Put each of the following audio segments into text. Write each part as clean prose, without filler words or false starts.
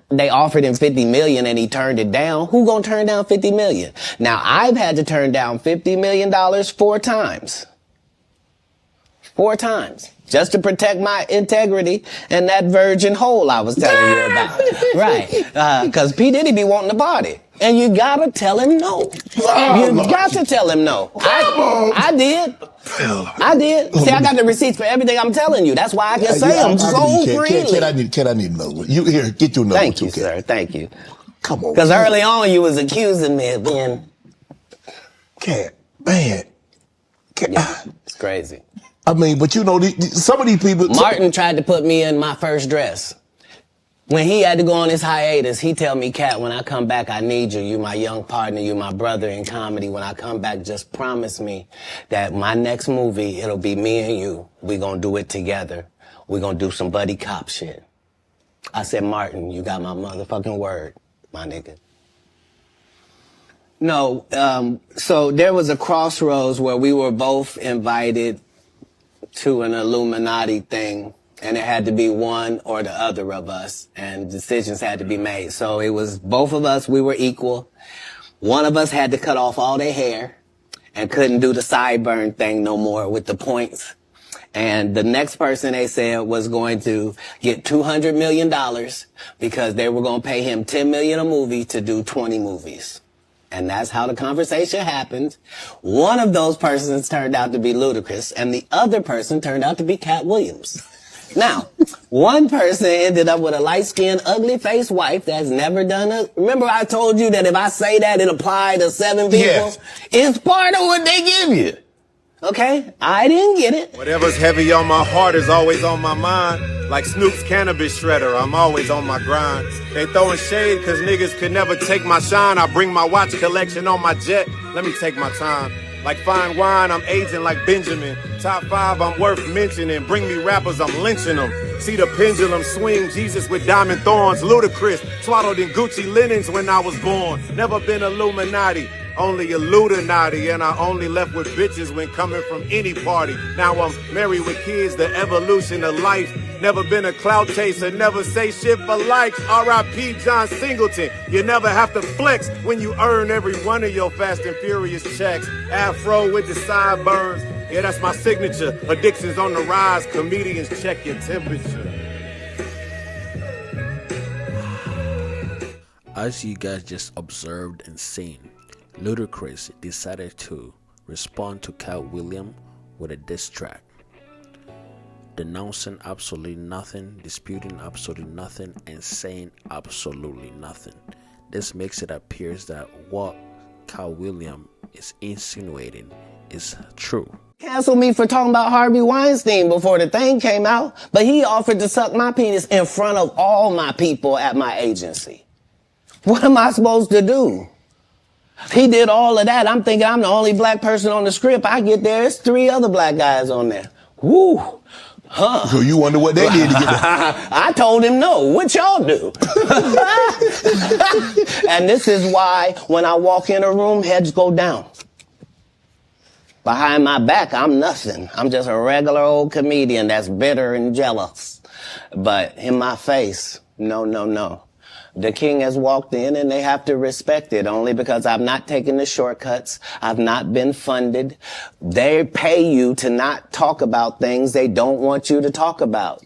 they offered him $50 million and he turned it down. Who gonna turn down $50 million? Now, I've had to turn down $50 million 4 times. 4 times. Just to protect my integrity and that virgin hole I was telling you about. Right. Because P. Diddy be wanting to party. And you gotta tell him no. You got to tell him no. I did. I did. See, I got the receipts for everything I'm telling you. That's why I can say them so freely. Can I need another one? You here, get your number. Thank you, sir. Thank you. Come on. Because early on you was accusing me of being... Katt, man. Yeah, it's crazy. I mean, but you know, some of these people... Martin tried to put me in my first dress. When he had to go on his hiatus, he tell me, Katt, when I come back, I need you. You my young partner. You my brother in comedy. When I come back, just promise me that my next movie, it'll be me and you. We gonna do it together. We gonna do some buddy cop shit. I said, Martin, you got my motherfucking word, my nigga. No, so there was a crossroads where we were both invited to an Illuminati thing, and it had to be one or the other of us, and decisions had to be made. So it was both of us, we were equal. One of us had to cut off all their hair and couldn't do the sideburn thing no more with the points. And the next person, they said, was going to get $200 million because they were going to pay him $10 million a movie to do 20 movies. And that's how the conversation happened. One of those persons turned out to be Ludacris, and the other person turned out to be Katt Williams. Now, one person ended up with a light-skinned, ugly-faced wife that's never done it. Remember I told you that if I say that, it applied to 7 people? Yes. It's part of what they give you. Okay? I didn't get it. Whatever's heavy on my heart is always on my mind. Like Snoop's cannabis shredder, I'm always on my grind. They throwing shade cause niggas could never take my shine. I bring my watch collection on my jet, let me take my time. Like fine wine, I'm aging like Benjamin. Top 5, I'm worth mentioning. Bring me rappers, I'm lynching them. See the pendulum swing, Jesus with diamond thorns. Ludacris, swaddled in Gucci linens when I was born. Never been Illuminati, only Illuminati. And I only left with bitches when coming from any party. Now I'm married with kids, the evolution of life. Never been a clout chaser, never say shit for likes. R.I.P. John Singleton. You never have to flex when you earn every one of your Fast and Furious checks. Afro with the sideburns. Yeah, that's my signature. Addictions on the rise. Comedians check your temperature. As you guys just observed and seen, Ludacris decided to respond to Katt Williams with a diss track, denouncing absolutely nothing, disputing absolutely nothing, and saying absolutely nothing. This makes it appear that what Katt Williams is insinuating is true. Canceled me for talking about Harvey Weinstein before the thing came out, but he offered to suck my penis in front of all my people at my agency. What am I supposed to do? He did all of that. I'm thinking I'm the only black person on the script. I get there, it's 3 other black guys on there. Woo! Huh. So you wonder what they did to get that? I told him no. What y'all do? And this is why when I walk in a room, heads go down. Behind my back, I'm nothing. I'm just a regular old comedian that's bitter and jealous. But in my face, no, no, no. The king has walked in and they have to respect it only because I've not taken the shortcuts. I've not been funded. They pay you to not talk about things they don't want you to talk about.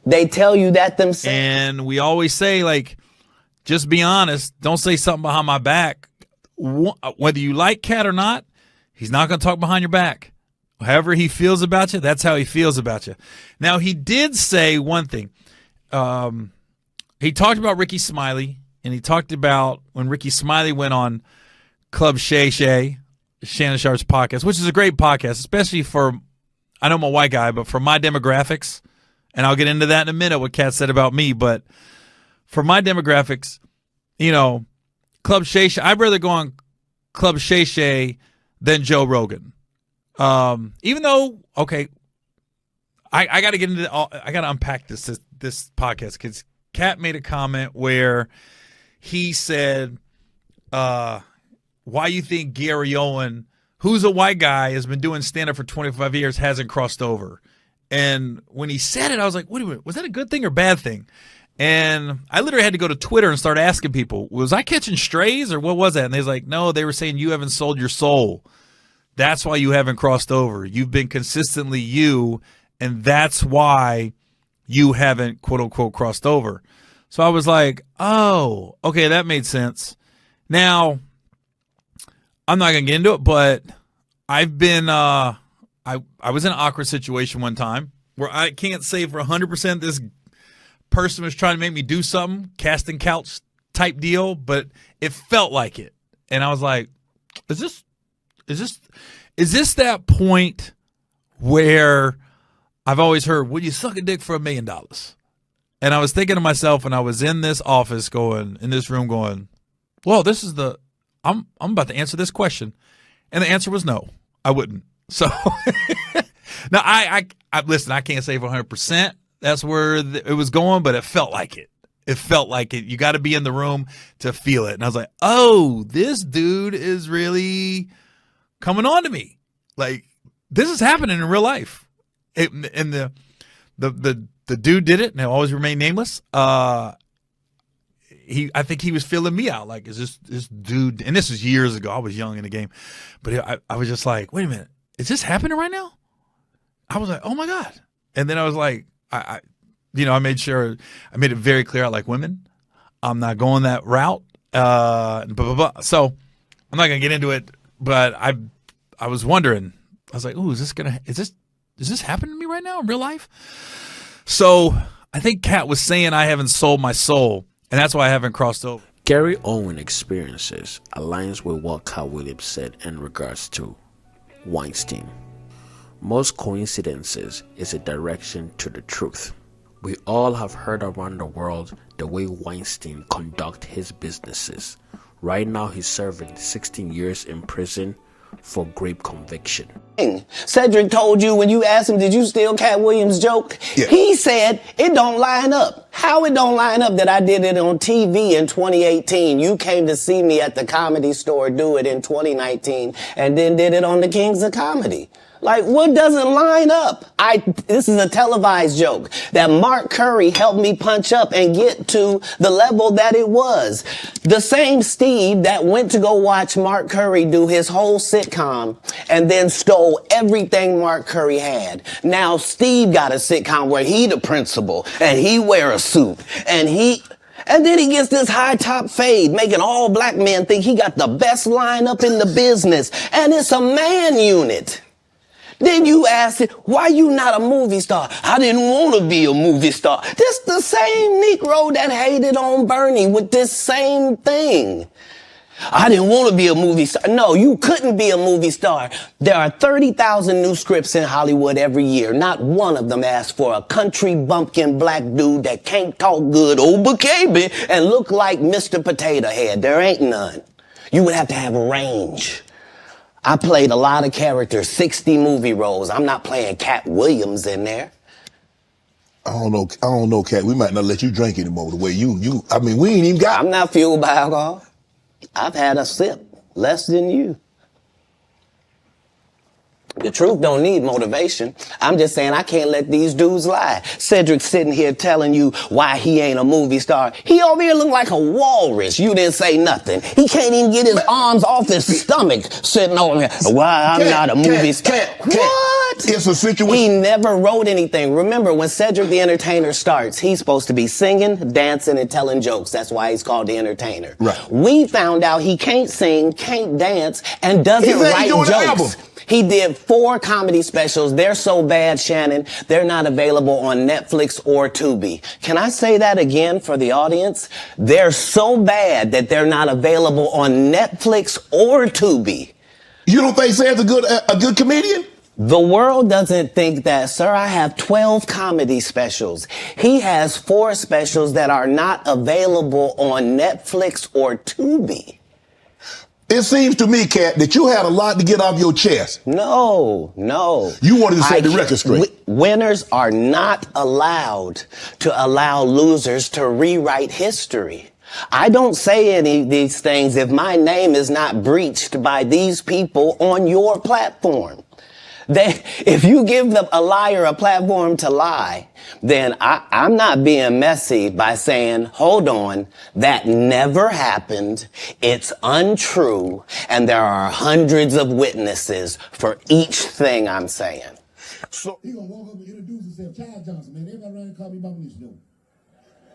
They tell you that themselves. And we always say, like, just be honest. Don't say something behind my back. Whether you like Katt or not, he's not going to talk behind your back. However he feels about you, that's how he feels about you. Now, he did say one thing. He talked about Ricky Smiley, and he talked about when Ricky Smiley went on Club Shay Shay, Shannon Sharp's podcast, which is a great podcast, especially for, I know I'm a white guy, but for my demographics, and I'll get into that in a minute, what Katt said about me, but for my demographics, you know, Club Shay Shay, I'd rather go on Club Shay Shay than Joe Rogan. Even though, okay, I got to get into, I got to unpack this podcast because Katt made a comment where he said, why you think Gary Owen, who's a white guy, has been doing stand-up for 25 years, hasn't crossed over. And when he said it, I was like, wait a minute, was that a good thing or bad thing? And I literally had to go to Twitter and start asking people, was I catching strays or what was that? And they was like, no, they were saying you haven't sold your soul. That's why you haven't crossed over. You've been consistently you, and that's why you haven't, quote unquote, crossed over. So I was like, oh, okay, that made sense. Now, I'm not going to get into it, but I've been, I was in an awkward situation one time where I can't say for 100% this person was trying to make me do something, casting couch type deal, but it felt like it. And I was like, is this that point where I've always heard, will you suck a dick for $1 million? And I was thinking to myself when I was in this office in this room going, well, I'm about to answer this question. And the answer was no, I wouldn't. So now I listen, I can't say for 100%. That's where it was going, but it felt like it. It felt like it. You got to be in the room to feel it. And I was like, oh, this dude is really coming on to me. Like, this is happening in real life. And the dude did it, and he'll always remain nameless. I think he was feeling me out. Like, is this dude? And this was years ago. I was young in the game, but I was just like, wait a minute, is this happening right now? I was like, oh my God. And then I was like, I made sure I made it very clear I like women. I'm not going that route. Blah, blah, blah. So I'm not gonna get into it, but I was wondering. I was like, "Ooh, is this happening to me right now in real life?" So I think Katt was saying I haven't sold my soul, and that's why I haven't crossed over. Gary Owen experiences aligns with what Katt Williams said in regards to Weinstein. Most coincidences is a direction to the truth. We all have heard around the world the way Weinstein conduct his businesses. Right now he's serving 16 years in prison for grape conviction. Cedric told you when you asked him, did you steal Katt Williams' joke? Yeah. He said it don't line up. How it don't line up that I did it on TV in 2018? You came to see me at the Comedy Store do it in 2019 and then did it on the Kings of Comedy. Like, what doesn't line up? This is a televised joke that Mark Curry helped me punch up and get to the level that it was. The same Steve that went to go watch Mark Curry do his whole sitcom and then stole everything Mark Curry had. Now Steve got a sitcom where he the principal and he wear a suit and then he gets this high top fade, making all black men think he got the best lineup in the business. And it's a man unit. Then you asked it, why you not a movie star? I didn't want to be a movie star. This the same Negro that hated on Bernie with this same thing. I didn't want to be a movie star. No, you couldn't be a movie star. There are 30,000 new scripts in Hollywood every year. Not one of them asks for a country bumpkin black dude that can't talk good, baby, and look like Mr. Potato Head. There ain't none. You would have to have range. I played a lot of characters, 60 movie roles. I'm not playing Katt Williams in there. I don't know, Katt. We might not let you drink anymore the way I mean, we ain't even got. I'm not fueled by alcohol. I've had a sip, less than you. The truth don't need motivation. I'm just saying I can't let these dudes lie. Cedric sitting here telling you why he ain't a movie star. He over here look like a walrus. You didn't say nothing. He can't even get his arms off his stomach sitting over here. Why I'm not a movie star. What? It's a situation. He never wrote anything. Remember, when Cedric the Entertainer starts, he's supposed to be singing, dancing, and telling jokes. That's why he's called the Entertainer. Right. We found out he can't sing, can't dance, and doesn't write jokes. He did 4 comedy specials. They're so bad, Shannon, they're not available on Netflix or Tubi. Can I say that again for the audience? They're so bad that they're not available on Netflix or Tubi. You don't think Sam's a good comedian? The world doesn't think that, sir. I have 12 comedy specials. He has 4 specials that are not available on Netflix or Tubi. It seems to me, Katt, that you had a lot to get off your chest. No. You wanted to set the record straight. Winners are not allowed to allow losers to rewrite history. I don't say any of these things if my name is not breached by these people on your platform. If you give a liar a platform to lie, then I'm not being messy by saying, hold on, that never happened, it's untrue, and there are hundreds of witnesses for each thing I'm saying. So he gonna walk up and introduce himself, Chad Johnson, man. Everybody around here call me Bombinish, though.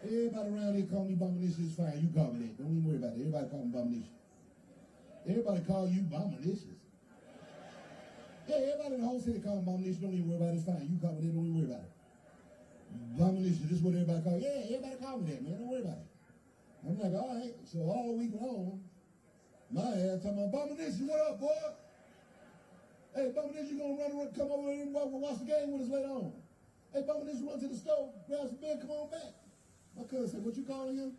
Everybody around here call me Bombinish, it's fine. You call me that. Don't even worry about it. Everybody call me Bombinish. Everybody call you Bombinicious. Yeah, everybody in the whole city call me Bombinish. Don't even worry about it. It's fine. You call me that. Don't even worry about it. Bombinicious, this is what everybody call. Yeah, everybody call me that, man. Don't worry about it. I'm like, all right. So all week long, my ass talking about Bombinicious. What up, boy? Hey, Bombinish, you gonna run, come over here and watch the game with us later on? Hey, Bombinish, run to the store, grab some beer, come on back. My cousin said, what you calling him?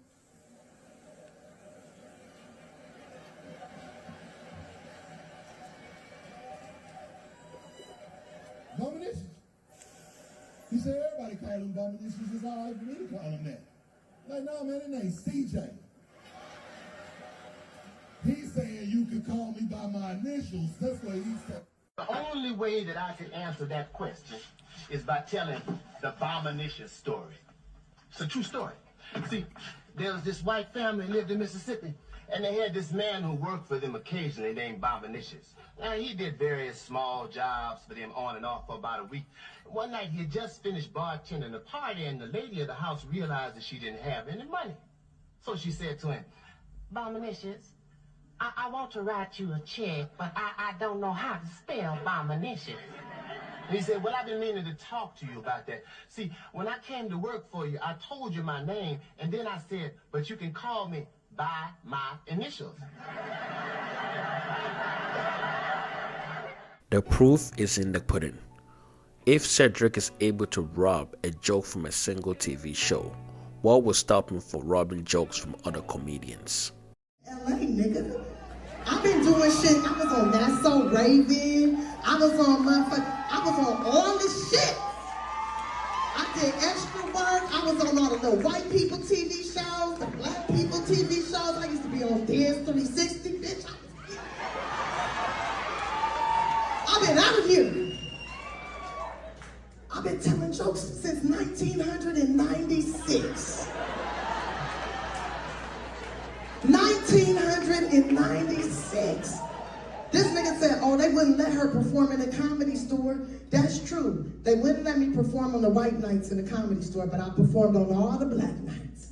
Bombinish? He said, everybody call him Bombinish. He says, all right for me to call him that. Like, no, man, his name's CJ. He's saying you can call me by my initials. That's what he said. The only way that I can answer that question is by telling the Bombinicious story. It's a true story. See, there was this white family lived in Mississippi, and they had this man who worked for them occasionally named Bombinicious. Now, he did various small jobs for them on and off for about a week. One night, he had just finished bartending a party, and the lady of the house realized that she didn't have any money. So she said to him, Bombinicious, I want to write you a check, but I don't know how to spell Bombinicious. And he said, well, I've been meaning to talk to you about that. See, when I came to work for you, I told you my name, and then I said, but you can call me by my initials. The proof is in the pudding. If Cedric is able to rob a joke from a single TV show, what will stop him from robbing jokes from other comedians? LA, nigga. I've been doing shit. I was on That's So Raven. I was on all this shit. I did extra work. I was on all the little white people TV shows, the black people TV shows. I used to be on Dance 360, bitch. I've been out here. I've been telling jokes since 1996. 1996. This nigga said, oh, they wouldn't let her perform in the Comedy Store. That's true. They wouldn't let me perform on the white nights in the Comedy Store, but I performed on all the black nights.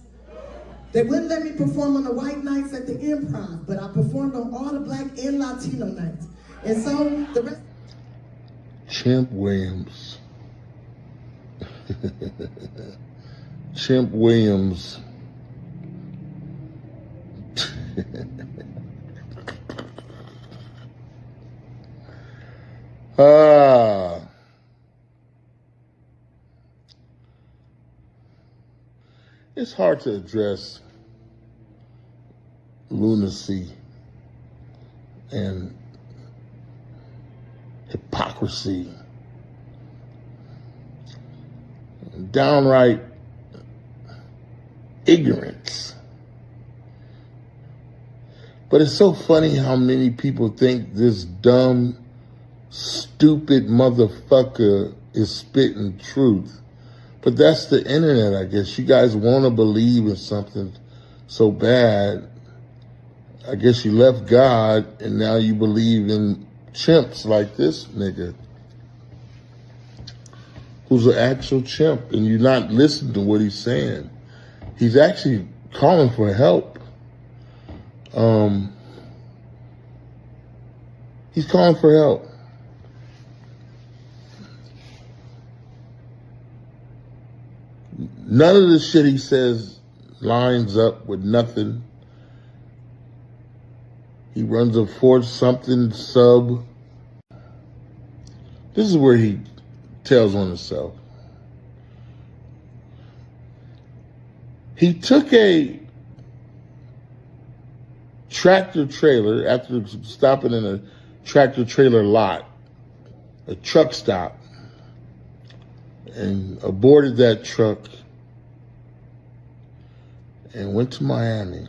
They wouldn't let me perform on the white nights at the Improv, but I performed on all the black and Latino nights. And so the rest... Chimp Williams. Chimp Williams. It's hard to address lunacy and hypocrisy, downright ignorance. But it's so funny how many people think this dumb, stupid motherfucker is spitting truth. But that's the internet, I guess. You guys want to believe in something so bad. I guess you left God and now you believe in chimps like this nigga, who's an actual chimp, and you're not listening to what he's saying. He's actually calling for help. He's calling for help. None of the shit he says lines up with nothing. He runs a Fort something sub. This is where he tells on himself. He took a tractor trailer after stopping in a tractor trailer lot, a truck stop, and aborted that truck and went to Miami.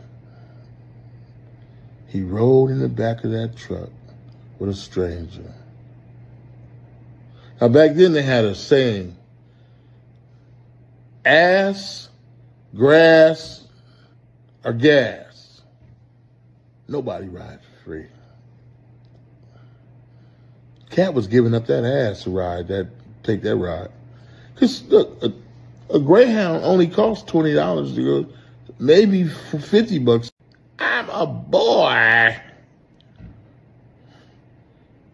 He rode in the back of that truck with a stranger. Now back then they had a saying, ass, grass, or gas. Nobody rides for free. Katt was giving up that ass to take that ride. Because look, a Greyhound only costs $20 to go, maybe for $50. I'm a boy.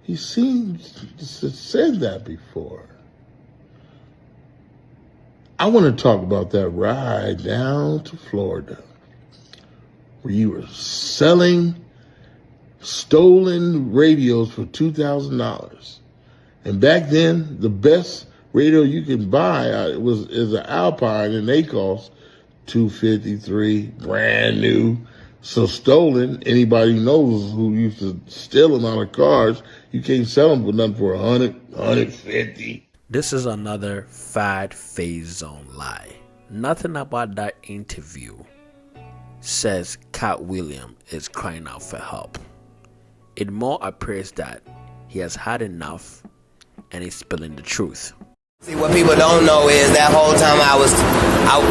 He seems to have said that before. I want to talk about that ride down to Florida where you were selling stolen radios for $2,000. And back then, the best radio you could buy is an Alpine, and they cost $253, brand new. So stolen, anybody knows who used to steal them out of cars, you can't sell them for nothing for $100, $150. This is another fad phase zone lie. Nothing about that interview says Katt Williams is crying out for help. It more appears that he has had enough and is spilling the truth. See, what people don't know is that whole time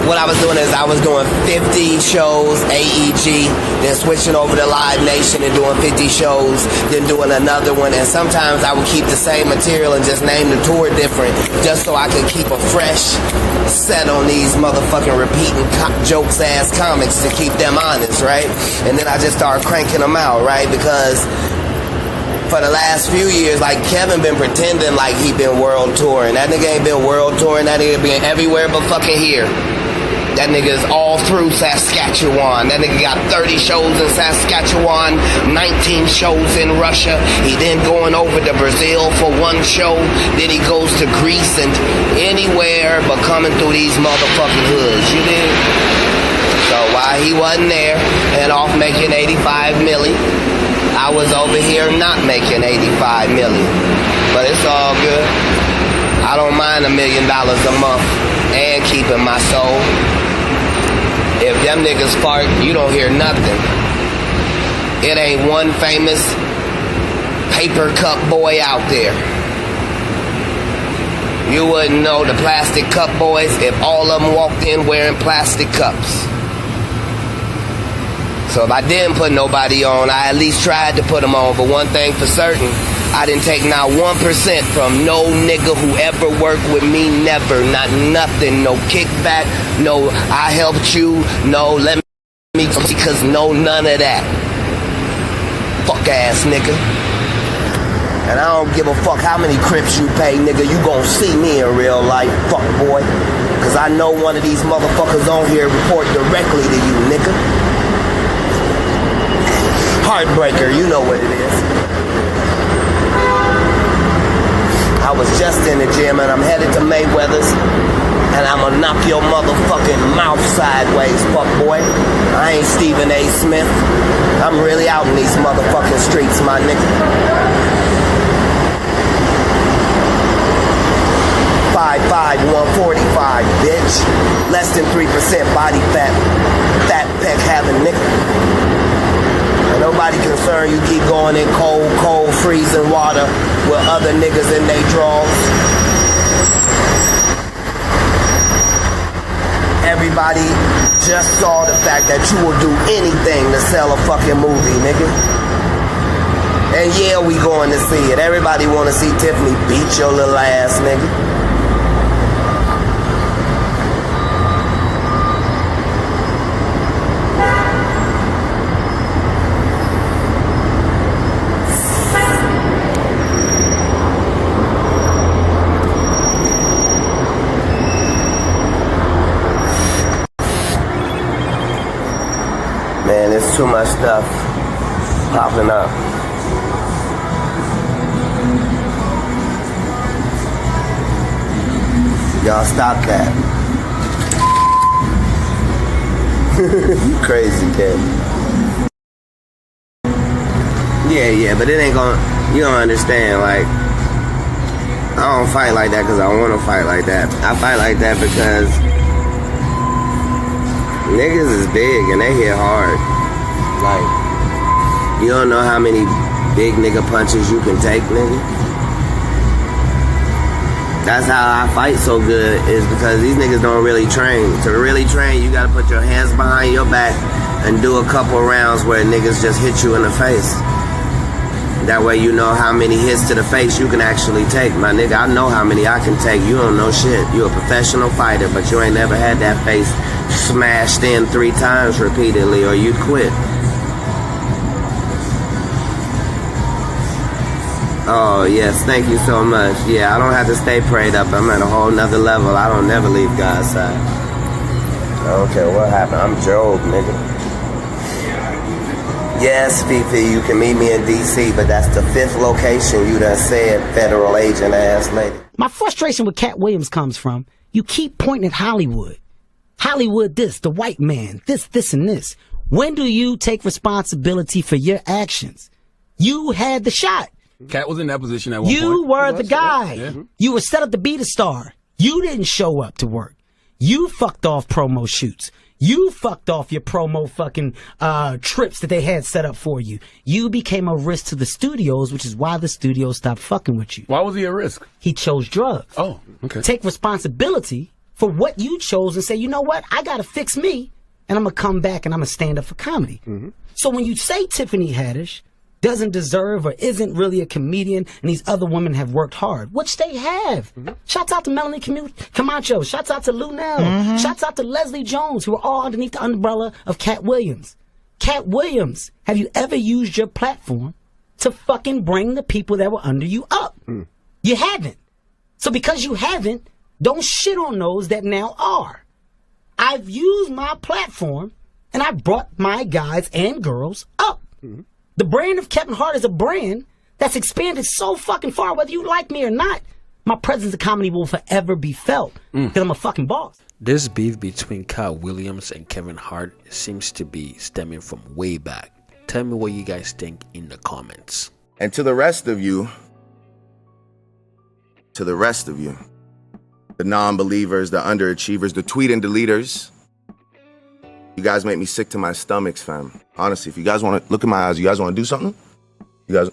what I was doing is I was doing 50 shows, AEG, then switching over to Live Nation and doing 50 shows, then doing another one, and sometimes I would keep the same material and just name the tour different, just so I could keep a fresh set on these motherfucking repeating jokes-ass comics to keep them honest, right? And then I just started cranking them out, right? Because for the last few years, like, Kevin been pretending like he been world touring. That nigga ain't been world touring. That nigga been everywhere but fucking here. That nigga's all through Saskatchewan. That nigga got 30 shows in Saskatchewan, 19 shows in Russia. He then going over to Brazil for one show. Then he goes to Greece and anywhere but coming through these motherfucking hoods. You dig? So while he wasn't there and off making 85 million, I was over here not making 85 million. But it's all good. I don't mind $1 million a month and keeping my soul. If them niggas fart, you don't hear nothing. It ain't one famous paper cup boy out there. You wouldn't know the plastic cup boys if all of them walked in wearing plastic cups. So if I didn't put nobody on, I at least tried to put them on. But one thing for certain, I didn't take not 1% from no nigga who ever worked with me, never. Not nothing, no kickback, no I helped you, no let me, because no none of that. Fuck ass nigga. And I don't give a fuck how many crips you pay, nigga. You gon' see me in real life, fuck boy. Cause I know one of these motherfuckers on here report directly to you, nigga. Heartbreaker, you know what it is. I was just in the gym and I'm headed to Mayweather's and I'm gonna knock your motherfucking mouth sideways, fuck boy. I ain't Stephen A. Smith. I'm really out in these motherfucking streets, my nigga. 5'5", 145, bitch. Less than 3% body fat. Fat peck having nigga. Nobody concerned you keep going in cold, freezing water with other niggas in they drawers. Everybody just saw the fact that you will do anything to sell a fucking movie, nigga. And yeah, we going to see it. Everybody want to see Tiffany beat your little ass, nigga. Man, there's too much stuff popping up. Y'all stop that. You crazy, kid. Yeah, but it ain't gonna, you don't understand, like, I don't fight like that because I want to fight like that. I fight like that because niggas is big and they hit hard. Like, you don't know how many big nigga punches you can take, nigga. That's how I fight so good, is because these niggas don't really train. To really train, you gotta put your hands behind your back and do a couple rounds where niggas just hit you in the face. That way you know how many hits to the face you can actually take. My nigga, I know how many I can take. You don't know shit. You a professional fighter, but you ain't never had that face smashed in 3 times repeatedly, or you'd quit. Oh, yes, thank you so much. Yeah, I don't have to stay prayed up. I'm at a whole nother level. I don't never leave God's side. I don't care what happened. I'm Job, nigga. Yes, Fifi, you can meet me in D.C., but that's the 5th location you done said, federal agent ass lady. My frustration with Katt Williams comes from, you keep pointing at Hollywood. Hollywood this, the white man, this, and this. When do you take responsibility for your actions? You had the shot. Katt was in that position at one point. You were the guy. You were set up to be the star. You didn't show up to work. You fucked off promo shoots. You fucked off your promo fucking trips that they had set up for you. You became a risk to the studios, which is why the studios stopped fucking with you. Why was he a risk? He chose drugs. Oh, okay. Take responsibility for what you chose and say, you know what? I gotta fix me, and I'm gonna come back and I'm gonna stand up for comedy. So when you say Tiffany Haddish doesn't deserve or isn't really a comedian and these other women have worked hard, which they have. Shouts out to Melanie Camacho. Shouts out to Lunel. Shouts out to Leslie Jones, who are all underneath the umbrella of Katt Williams. Katt Williams, have you ever used your platform to fucking bring the people that were under you up? You haven't. So because you haven't, don't shit on those that now are. I've used my platform and I brought my guys and girls up. The brand of Kevin Hart is a brand that's expanded so fucking far, whether you like me or not. My presence in comedy will forever be felt because I'm a fucking boss. This beef between Katt Williams and Kevin Hart seems to be stemming from way back. Tell me what you guys think in the comments. And to the rest of you, the non-believers, the underachievers, the tweet and deleters, you guys make me sick to my stomachs, fam. Honestly, if you guys want to look in my eyes, you guys want to do something? You guys,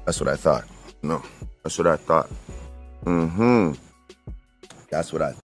that's what I thought. No, that's what I thought. That's what I